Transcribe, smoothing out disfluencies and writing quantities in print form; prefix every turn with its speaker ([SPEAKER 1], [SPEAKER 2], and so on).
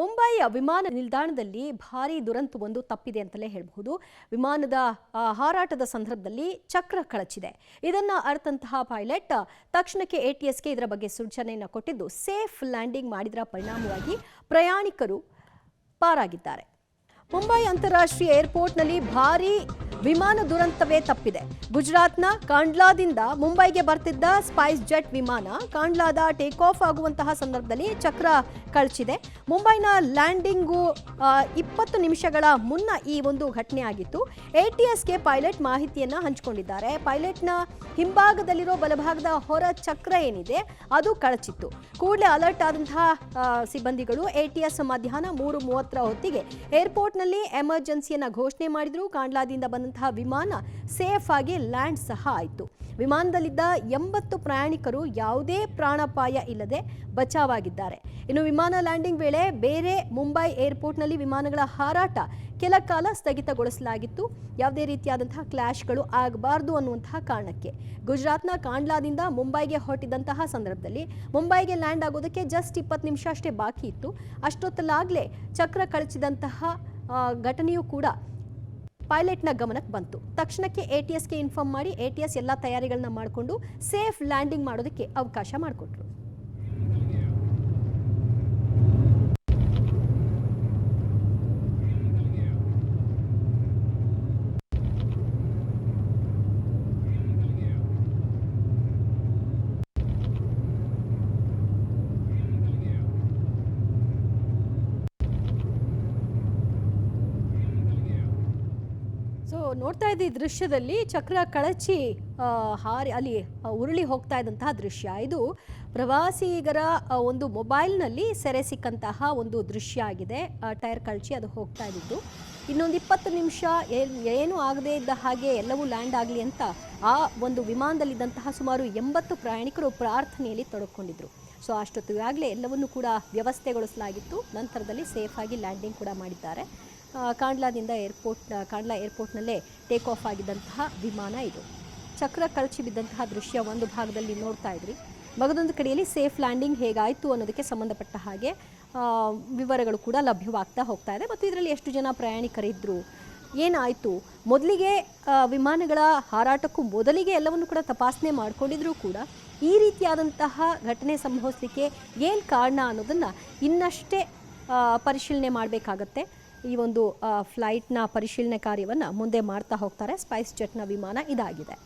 [SPEAKER 1] ಮುಂಬೈ ವಿಮಾನ ನಿಲ್ದಾಣದಲ್ಲಿ ಭಾರೀ ದುರಂತವೊಂದು ತಪ್ಪಿದೆ ಅಂತಲೇ ಹೇಳಬಹುದು. ವಿಮಾನದ ಹಾರಾಟದ ಸಂದರ್ಭದಲ್ಲಿ ಚಕ್ರ ಕಳಚಿದೆ. ಇದನ್ನ ಅರ್ಥಂತಹ ಪೈಲಟ್ ತಕ್ಷಣಕ್ಕೆ ATSಗೆ ಇದರ ಬಗ್ಗೆ ಸೂಚನೆಯನ್ನು ಕೊಟ್ಟಿದ್ದು ಸೇಫ್ ಲ್ಯಾಂಡಿಂಗ್ ಮಾಡಿದರ ಪರಿಣಾಮವಾಗಿ ಪ್ರಯಾಣಿಕರು ಪಾರಾಗಿದ್ದಾರೆ. ಮುಂಬೈ ಅಂತಾರಾಷ್ಟ್ರೀಯ ಏರ್ಪೋರ್ಟ್ನಲ್ಲಿ ಭಾರೀ ವಿಮಾನ ದುರಂತವೇ ತಪ್ಪಿದೆ. ಗುಜರಾತ್ನ ಕಾಂಡ್ಲಾದಿಂದ ಮುಂಬೈಗೆ ಬರ್ತಿದ್ದ ಸ್ಪೈಸ್ ಜೆಟ್ ವಿಮಾನ ಕಾಂಡ್ಲಾದ ಟೇಕ್ ಆಫ್ ಆಗುವಂತಹ ಸಂದರ್ಭದಲ್ಲಿ ಚಕ್ರ ಕಳಚಿದೆ. ಮುಂಬೈನ ಲ್ಯಾಂಡಿಂಗು 20 ನಿಮಿಷಗಳ ಮುನ್ನ ಈ ಒಂದು ಘಟನೆ ಆಗಿತ್ತು. ATSಗೆ ಪೈಲಟ್ ಮಾಹಿತಿಯನ್ನು ಹಂಚಿಕೊಂಡಿದ್ದಾರೆ. ಪೈಲಟ್ನ ಹಿಂಭಾಗದಲ್ಲಿರೋ ಬಲಭಾಗದ ಹೊರ ಚಕ್ರ ಏನಿದೆ ಅದು ಕಳಚಿತ್ತು. ಕೂಡಲೇ ಅಲರ್ಟ್ ಆದಂತಹ ಸಿಬ್ಬಂದಿಗಳು ATS ಮಧ್ಯಾಹ್ನ 3:30 ಹೊತ್ತಿಗೆ ಏರ್ಪೋರ್ಟ್ನಲ್ಲಿ ಎಮರ್ಜೆನ್ಸಿಯನ್ನು ಘೋಷಣೆ ಮಾಡಿದ್ರು. ಕಾಂಡ್ಲಾದಿಂದ ಬಂದಂತಹ ವಿಮಾನ ಸೇಫ್ ಆಗಿ ಲ್ಯಾಂಡ್ ಸಹ ಆಯಿತು. ವಿಮಾನದಲ್ಲಿದ್ದ 80 ಪ್ರಯಾಣಿಕರು ಯಾವುದೇ ಪ್ರಾಣಾಪಾಯ ಇಲ್ಲದೆ ಬಚಾವಾಗಿದ್ದಾರೆ. ಇನ್ನು ವಿಮಾನ ಲ್ಯಾಂಡಿಂಗ್ ವೇಳೆ ಬೇರೆ ಮುಂಬೈ ಏರ್ಪೋರ್ಟ್ನಲ್ಲಿ ವಿಮಾನಗಳ ಹಾರಾಟ ಕೆಲ ಕಾಲ ಸ್ಥಗಿತಗೊಳಿಸಲಾಗಿತ್ತು. ಯಾವುದೇ ರೀತಿಯಾದಂತಹ ಕ್ಲಾಶ್ಗಳು ಆಗಬಾರ್ದು ಅನ್ನುವಂತಹ ಕಾರಣಕ್ಕೆ ಗುಜರಾತ್ನ ಕಾಂಡ್ಲಾದಿಂದ ಮುಂಬೈಗೆ ಹೊರಟಿದ್ದಂತಹ ಸಂದರ್ಭದಲ್ಲಿ ಮುಂಬೈಗೆ ಲ್ಯಾಂಡ್ ಆಗೋದಕ್ಕೆ ಜಸ್ಟ್ 20 ನಿಮಿಷ ಅಷ್ಟೇ ಬಾಕಿ ಇತ್ತು. ಅಷ್ಟೊತ್ತಲಾಗಲೇ ಚಕ್ರ ಕಳಚಿದಂತಹ ಘಟನೆಯೂ ಕೂಡ ಪೈಲಟ್ನ ಗಮನಕ್ಕೆ ಬಂತು. ತಕ್ಷಣಕ್ಕೆ ATSಗೆ ಇನ್ಫಾರ್ಮ್ ಮಾಡಿ ATS ಎಲ್ಲ ತಯಾರಿಗಳನ್ನ ಮಾಡಿಕೊಂಡು ಸೇಫ್ ಲ್ಯಾಂಡಿಂಗ್ ಮಾಡೋದಕ್ಕೆ ಅವಕಾಶ ಮಾಡಿಕೊಟ್ರು. ನೋಡ್ತಾ ಇದ್ದ ಈ ದೃಶ್ಯದಲ್ಲಿ ಚಕ್ರ ಕಳಚಿ ಅಲ್ಲಿ ಉರುಳಿ ಹೋಗ್ತಾ ಇದ್ದಂತಹ ದೃಶ್ಯ ಇದು ಪ್ರವಾಸಿಗರ ಒಂದು ಮೊಬೈಲ್ನಲ್ಲಿ ಸೆರೆ ಸಿಕ್ಕಂತಹ ಒಂದು ದೃಶ್ಯ ಆಗಿದೆ. ಟೈರ್ ಕಳಚಿ ಅದು ಹೋಗ್ತಾ ಇದ್ದಿದ್ದು. ಇನ್ನೊಂದು 20 ನಿಮಿಷ ಏನೂ ಆಗದೇ ಇದ್ದ ಹಾಗೆ ಎಲ್ಲವೂ ಲ್ಯಾಂಡ್ ಆಗಲಿ ಅಂತ ಆ ಒಂದು ವಿಮಾನದಲ್ಲಿದ್ದಂತಹ ಸುಮಾರು 80 ಪ್ರಯಾಣಿಕರು ಪ್ರಾರ್ಥನೆಯಲ್ಲಿ ತೊಡಕೊಂಡಿದ್ರು. ಸೊ ಅಷ್ಟೊತ್ತಿಗಾಗಲೇ ಎಲ್ಲವನ್ನೂ ಕೂಡ ವ್ಯವಸ್ಥೆಗೊಳಿಸಲಾಗಿತ್ತು. ನಂತರದಲ್ಲಿ ಸೇಫಾಗಿ ಲ್ಯಾಂಡಿಂಗ್ ಕೂಡ ಮಾಡಿದ್ದಾರೆ. ಕಾಂಡ್ಲಾ ಏರ್ಪೋರ್ಟ್ನಲ್ಲೇ ಟೇಕ್ ಆಫ್ ಆಗಿದ್ದಂತಹ ವಿಮಾನ ಇದು. ಚಕ್ರ ಕಳಚಿ ಬಿದ್ದಂತಹ ದೃಶ್ಯ ಒಂದು ಭಾಗದಲ್ಲಿ ನೋಡ್ತಾ ಇದ್ರಿ. ಮಗದೊಂದು ಕಡೆಯಲ್ಲಿ ಸೇಫ್ ಲ್ಯಾಂಡಿಂಗ್ ಹೇಗಾಯಿತು ಅನ್ನೋದಕ್ಕೆ ಸಂಬಂಧಪಟ್ಟ ಹಾಗೆ ವಿವರಗಳು ಕೂಡ ಲಭ್ಯವಾಗ್ತಾ ಹೋಗ್ತಾ ಇದೆ. ಮತ್ತು ಇದರಲ್ಲಿ ಎಷ್ಟು ಜನ ಪ್ರಯಾಣಿಕರಿದ್ದರು, ಏನಾಯಿತು, ಮೊದಲಿಗೆ ವಿಮಾನಗಳ ಹಾರಾಟಕ್ಕೂ ಮೊದಲಿಗೆ ಎಲ್ಲವನ್ನು ಕೂಡ ತಪಾಸಣೆ ಮಾಡಿಕೊಂಡಿದ್ರೂ ಕೂಡ ಈ ರೀತಿಯಾದಂತಹ ಘಟನೆ ಸಂಭವಿಸಲಿಕ್ಕೆ ಏನು ಕಾರಣ ಅನ್ನೋದನ್ನು ಇನ್ನಷ್ಟೇ ಪರಿಶೀಲನೆ ಮಾಡಬೇಕಾಗತ್ತೆ. ಈ ಒಂದು ಫ್ಲೈಟ್ನ ಪರಿಶೀಲನೆ ಕಾರ್ಯವನ್ನು ಮುಂದೆ ಮಾಡ್ತಾ ಹೋಗ್ತಾರೆ. ಸ್ಪೈಸ್ ಜೆಟ್ನ ವಿಮಾನ ಇದಾಗಿದೆ.